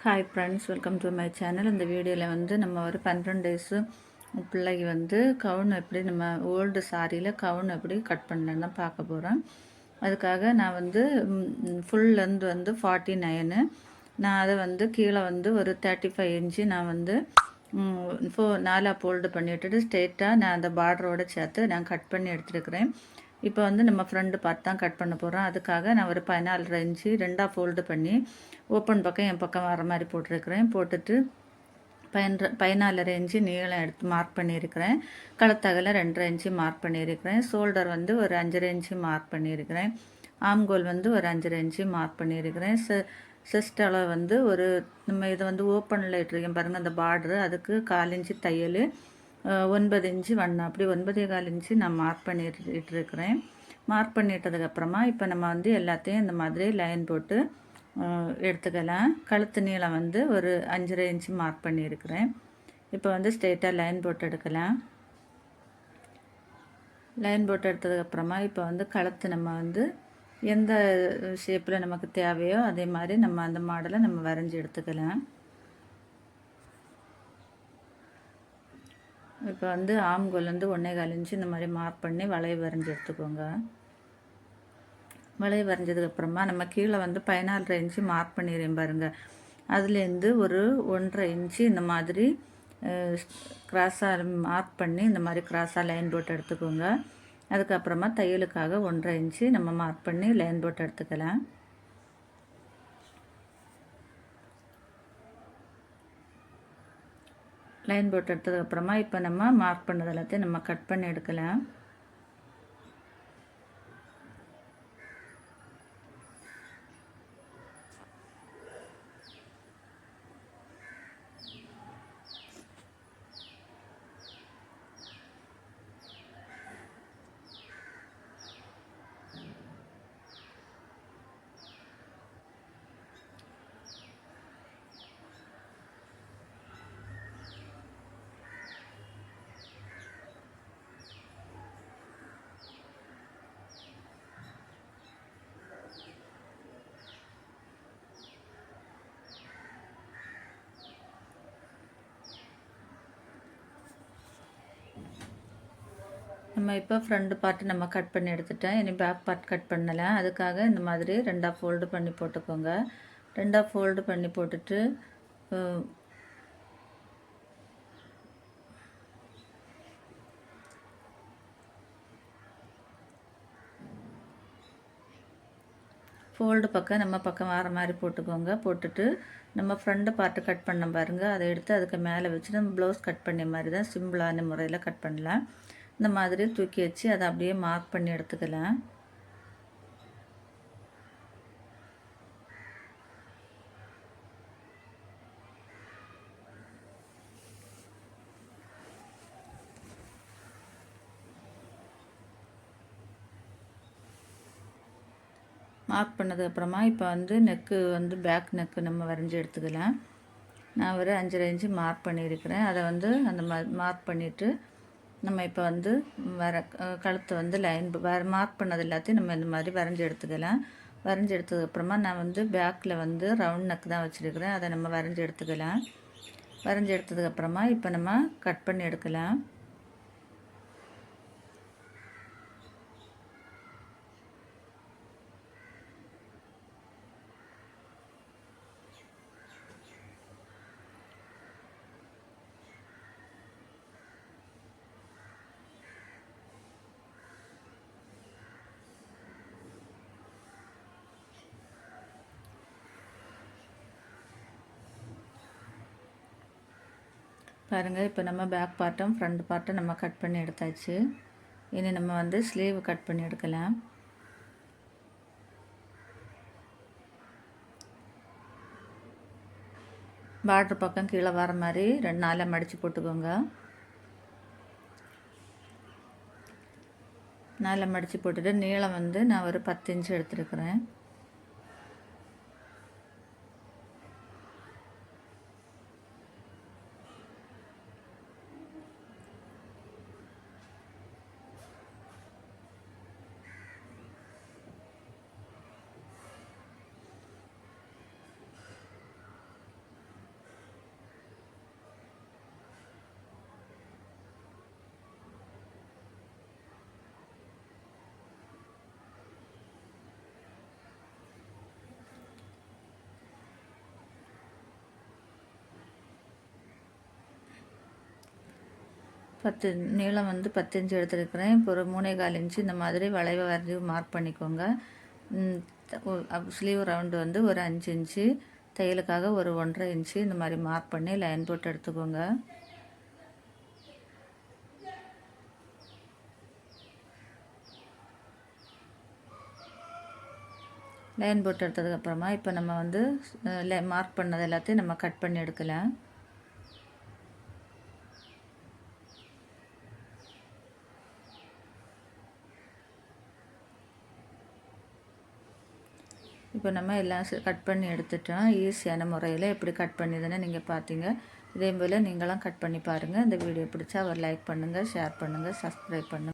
Hi friends, welcome to my channel. இந்த வீடியோவில் வந்து நம்ம ஒரு 12 டேஸு பிள்ளைக்கு வந்து கவுன் எப்படி நம்ம ஓல்டு சாரியில் கவுன் எப்படி கட் பண்ணலன்னு தான் பார்க்க போகிறோம். அதுக்காக நான் வந்து ஃபுல் லென்த் வந்து 49. நான் அதை வந்து கீழே வந்து ஒரு 35 இன்ச்சு நான் வந்து 4 ஃபோல்டு பண்ணி விட்டுட்டு ஸ்ட்ரெயிட்டாக நான் அந்த பார்டரோடு சேர்த்து நான் கட் பண்ணி எடுத்துருக்கிறேன். இப்போ வந்து நம்ம ஃப்ரண்ட் பார்ட் தான் கட் பண்ண போகிறோம். அதுக்காக நான் ஒரு 14 இன்ச்சு 2 ஃபோல்டு பண்ணி ஓப்பன் பக்கம் என் பக்கம் வர மாதிரி போட்டிருக்கிறேன். போட்டுட்டு 14 இன்ச்சு நீளம் எடுத்து மார்க் பண்ணியிருக்கிறேன். கழுத்தகல 2.5 இன்ச்சு மார்க் பண்ணியிருக்கிறேன். ஷோல்டர் வந்து ஒரு 5.5 இன்ச்சு மார்க் பண்ணியிருக்கிறேன். ஆம்கோல் வந்து ஒரு 5.5 இன்ச்சு மார்க் பண்ணியிருக்கிறேன். செஸ்ட் அளவு வந்து ஒரு நம்ம இதை வந்து ஓப்பனில் இட்டுருக்கேன் பாருங்கள், அந்த பார்டரு அதுக்கு 1/4 இன்ச்சு தையல், 9 இன்ச்சு வண்ணம், அப்படி 9.25 இன்ச்சு நான் மார்க் பண்ணிட்டுருக்கிறேன். மார்க் பண்ணிட்டதுக்கப்புறமா இப்போ நம்ம வந்து எல்லாத்தையும் இந்த மாதிரி லைன் போட்டு எடுத்துக்கலாம். கழுத்து நீளம் வந்து ஒரு 5.5 இன்ச்சு மார்க் பண்ணியிருக்கிறேன். இப்போ வந்து ஸ்ட்ரெயிட்டாக லைன் போட்டு எடுக்கலாம். லைன் போட்டு எடுத்ததுக்கப்புறமா இப்போ வந்து கழுத்து நம்ம வந்து எந்த ஷேப்பில் நமக்கு தேவையோ அதே மாதிரி நம்ம அந்த மாடலை நம்ம வரைஞ்சி எடுத்துக்கலாம். இப்போ வந்து ஆம்கோல் வந்து 1.25 இன்ச்சு இந்த மாதிரி மார்க் பண்ணி வளைவு வரைஞ்சி எடுத்துக்கோங்க. வளைவு வரைஞ்சதுக்கப்புறமா நம்ம கீழே வந்து 14 இன்ச்சு மார்க் பண்ணிடுறேன் பாருங்கள். அதுலேருந்து ஒரு 1.5 இன்ச்சு இந்த மாதிரி கிராஸாக மார்க் பண்ணி இந்த மாதிரி கிராஸாக லைன் போட்டு எடுத்துக்கோங்க. அதுக்கப்புறமா தையலுக்காக 1.5 இன்ச்சு நம்ம மார்க் பண்ணி லைன் போட்டு எடுத்துக்கலாம். லைன் போட்டு எடுத்ததுக்கப்புறமா இப்போ நம்ம மார்க் பண்ணது எல்லாத்தையும் நம்ம கட் பண்ணி எடுக்கலாம். நம்ம இப்போ ஃப்ரண்ட் பார்ட் நம்ம கட் பண்ணி எடுத்துட்டேன். இனி பேக் பார்ட் கட் பண்ணலாம். அதுக்காக இந்த மாதிரி 2 ஃபோல்டு பண்ணி போட்டுக்கோங்க. 2 ஃபோல்டு பண்ணி போட்டுட்டு ஃபோல்டு பக்கம் நம்ம பக்கம் வர மாதிரி போட்டுக்கோங்க. போட்டுட்டு நம்ம ஃப்ரண்ட் பார்ட்டு கட் பண்ண பாருங்கள், அதை எடுத்து அதுக்கு மேலே வச்சு நம்ம ப்ளவுஸ் கட் பண்ண மாதிரி தான் சிம்பிளான முறையில் கட் பண்ணலாம். இந்த மாதிரி தூக்கி வச்சு அதை அப்படியே மார்க் பண்ணி எடுத்துக்கலாம். மார்க் பண்ணதுக்கப்புறமா இப்போ வந்து நெக்கு வந்து பேக் நெக்கு நம்ம வரைஞ்சி எடுத்துக்கலாம். நான் ஒரு 5.5 இன்ச்சு மார்க் பண்ணியிருக்கிறேன். அதை வந்து அந்த மார்க் பண்ணிவிட்டு நம்ம இப்போ வந்து கழுத்தை வந்து லைன் மார்க் பண்ணது எல்லாத்தையும் நம்ம இந்த மாதிரி வரைஞ்சி எடுத்துக்கலாம். வரைஞ்சி எடுத்ததுக்கப்புறமா நான் வந்து பேக்கில் வந்து ரவுண்ட் நெக் தான் வச்சுருக்கிறேன். அதை நம்ம வரைஞ்சி எடுத்துக்கலாம். வரைஞ்சி எடுத்ததுக்கப்புறமா இப்போ நம்ம கட் பண்ணி எடுக்கலாம். பாருங்கள், இப்போ நம்ம பேக் பார்ட்டும் ஃப்ரண்ட் பார்ட்டும் நம்ம கட் பண்ணி எடுத்தாச்சு. இனி நம்ம வந்து ஸ்லீவ் கட் பண்ணி எடுக்கலாம். பார்டர் பக்கம் கீழே வர மாதிரி 2 நாளாக மடித்து போட்டுக்கோங்க. நாளாக மடித்து போட்டுட்டு நீளம் வந்து நான் ஒரு 10 இன்ச்சு எடுத்துருக்கிறேன். 10 நீளம் வந்து 10 இன்ச்சு எடுத்துருக்கிறேன். இப்போ ஒரு 3/4 இன்ச்சு இந்த மாதிரி வளைவை வரைஞ்சி மார்க் பண்ணிக்கோங்க. ஸ்லீவ் ரவுண்டு வந்து ஒரு 5 இன்ச்சு, தையலுக்காக ஒரு 1.5 இன்ச்சு இந்த மாதிரி மார்க் பண்ணி லைன் போட்டு எடுத்துக்கோங்க. லைன் போட்டு எடுத்ததுக்கப்புறமா இப்போ நம்ம வந்து மார்க் பண்ணது எல்லாத்தையும் நம்ம கட் பண்ணி எடுக்கலாம். இப்போ நம்ம எல்லாம் கட் பண்ணி எடுத்துட்டோம். ஈஸியான முறையில் எப்படி கட் பண்ணிதுன்னு நீங்கள் பார்த்தீங்க. இதே போல் நீங்களும் கட் பண்ணி பாருங்கள். இந்த வீடியோ பிடிச்சா ஒரு லைக் பண்ணுங்கள், ஷேர் பண்ணுங்கள், சப்ஸ்கிரைப் பண்ணுங்கள்.